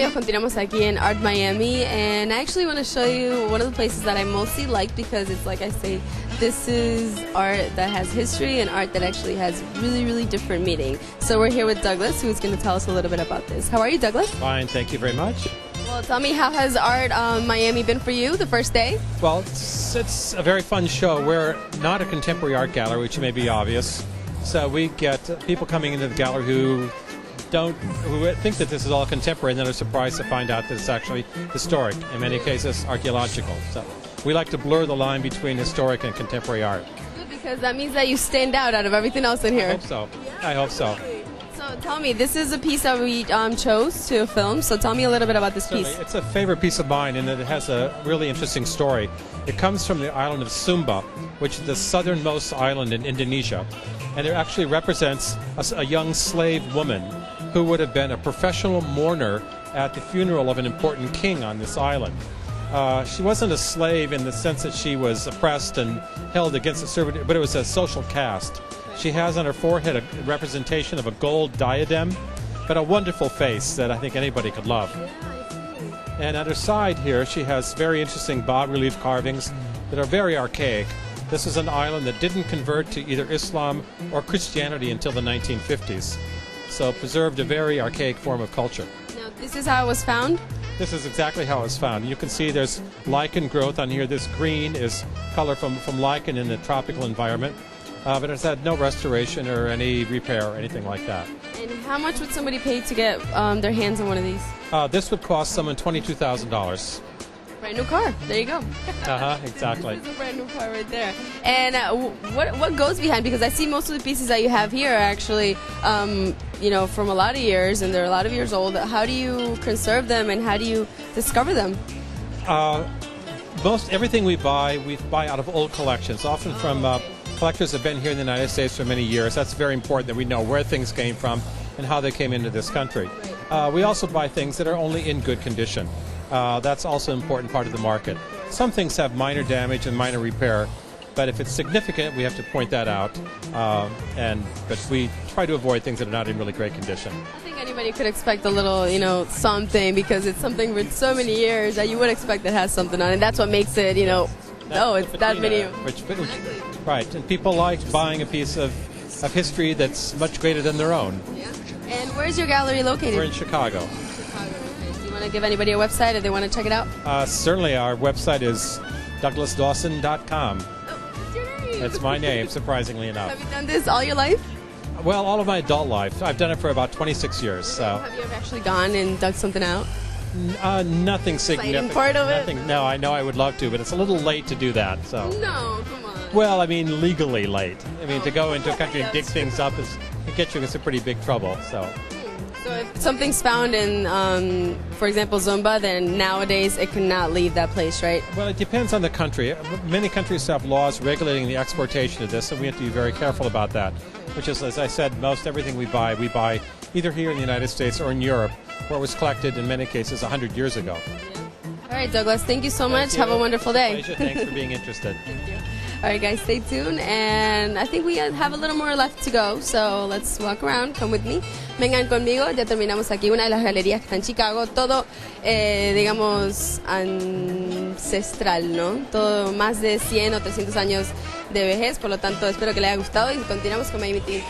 amigos, continuamos aquí en Art Miami, and I actually want to show you one of the places that I mostly like because it's like I say, this is art that has history and art that actually has really, really different meaning. So we're here with Douglas, who's going to tell us a little bit about this. How are you, Douglas? Fine, thank you very much. Well, tell me, how has Art Miami been for you the first day? Well, it's a very fun show. We're not a contemporary art gallery, which may be obvious. So we get people coming into the gallery who think that this is all contemporary and then are surprised to find out that it's actually historic, in many cases archaeological. So we like to blur the line between historic and contemporary art. Good, because that means that you stand out of everything else in here. I hope so. I hope so. So tell me, this is a piece that we chose to film, so tell me a little bit about this piece. It's a favorite piece of mine in that it has a really interesting story. It comes from the island of Sumba, which is the southernmost island in Indonesia, and it actually represents a young slave woman who would have been a professional mourner at the funeral of an important king on this island. She wasn't a slave in the sense that she was oppressed and held against the servitude, but it was a social caste. She has on her forehead a representation of a gold diadem, but a wonderful face that I think anybody could love. And at her side here, she has very interesting bas-relief carvings that are very archaic. This is an island that didn't convert to either Islam or Christianity until the 1950s, so preserved a very archaic form of culture. Now, this is how it was found? This is exactly how it was found. You can see there's lichen growth on here. This green is color from lichen in a tropical environment. But it's had no restoration or any repair or anything like that. And how much would somebody pay to get their hands on one of these? This would cost someone $22,000. Brand new car. There you go. Exactly. This is a brand new car right there. And what goes behind? Because I see most of the pieces that you have here are actually, from a lot of years, and they're a lot of years old. How do you conserve them, and how do you discover them? Most everything we buy out of old collections, often from collectors have been here in the United States for many years. That's very important that we know where things came from and how they came into this country. We also buy things that are only in good condition. That's also an important part of the market. Some things have minor damage and minor repair, but if it's significant, we have to point that out. But we try to avoid things that are not in really great condition. I think anybody could expect a little, something, because it's something with so many years that you would expect that has something on it. That's what makes it, it's that video. Right, and people like buying a piece of history that's much greater than their own. Yeah. And where's your gallery located? We're in Chicago. Do you want to give anybody a website if they want to check it out? Certainly, our website is douglasdawson.com. Oh, that's your name. That's my name, surprisingly enough. Have you done this all your life? Well, all of my adult life. I've done it for about 26 years. So. Have you ever actually gone and dug something out? Nothing significant. Part of it? No, I know I would love to, but it's a little late to do that. So. No, come on. Well, I mean, legally late. I mean, to go into a country and dig things up it gets you in some pretty big trouble. So if something's found in, for example, Zumba, then nowadays it cannot leave that place, right? Well, it depends on the country. Many countries have laws regulating the exportation of this, and we have to be very careful about that. Which is, as I said, most everything we buy either here in the United States or in Europe, where it was collected in many cases 100 years ago. Yeah. All right, Douglas, thank you so much. Have a wonderful day. Pleasure. Thanks for being interested. Thank you. All right, guys, stay tuned, and I think we have a little more left to go, so let's walk around. Come with me. Vengan conmigo. Ya terminamos aquí una de las galerías que está en Chicago. Todo, digamos, ancestral, ¿no? Todo más de 100 o 300 años de vejez, por lo tanto, espero que les haya gustado y continuamos con Miami TV.